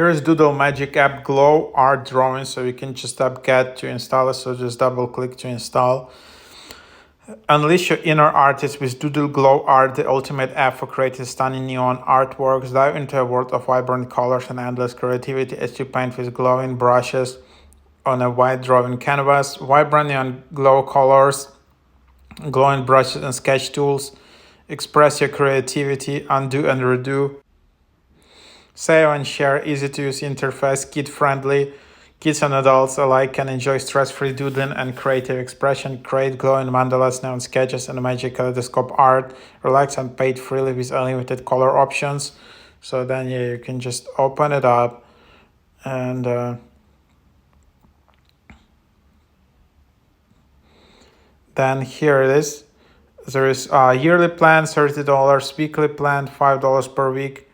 Here's Doodle Magic app Glow Art Drawing, so you can just tap Get to install it, so just double click to install. Unleash your inner artist with Doodle Glow Art, the ultimate app for creating stunning neon artworks. Dive into a world of vibrant colors and endless creativity as you paint with glowing brushes on a white drawing canvas. Vibrant neon glow colors, glowing brushes and sketch tools. Express your creativity, undo and redo. Save and share, easy to use interface, kid friendly. Kids and adults alike can enjoy stress-free doodling and creative expression. Create glowing mandalas, neon sketches, and magic kaleidoscope art. Relax and paint freely with unlimited color options. So then, yeah, you can just open it up, and then here it is. There is a yearly plan, $30, weekly plan, $5 per week,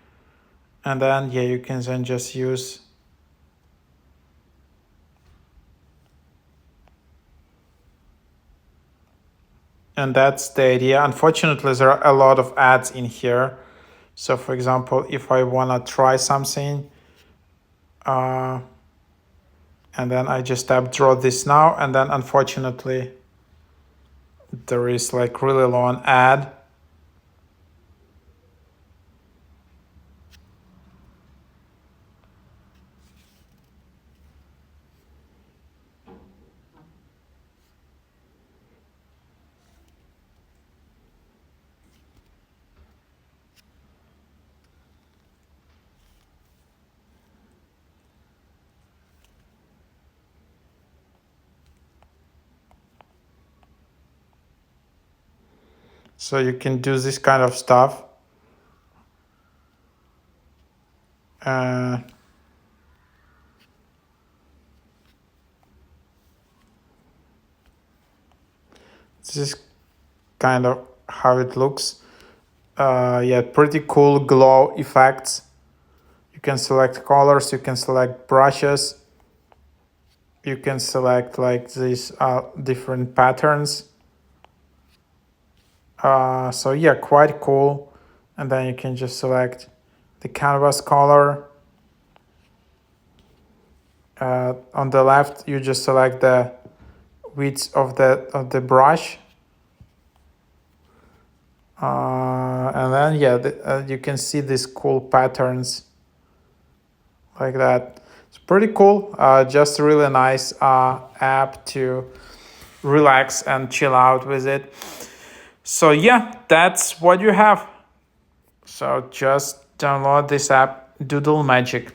and then yeah, you can then just use. And that's the idea. Unfortunately, there are a lot of ads in here. So for example, if I want to try something, and then I just tap draw this now, and then unfortunately, there is like really long ad. So you can do this kind of stuff. This is kind of how it looks. Yeah, pretty cool glow effects. You can select colors, you can select brushes, you can select like these different patterns. So yeah, quite cool. And then you can just select the canvas color. On the left, you just select the width of the brush. And then yeah, you can see these cool patterns like that. It's pretty cool. Just a really nice app to relax and chill out with it. So yeah, that's what you have. So just download this app, Doodle Magic.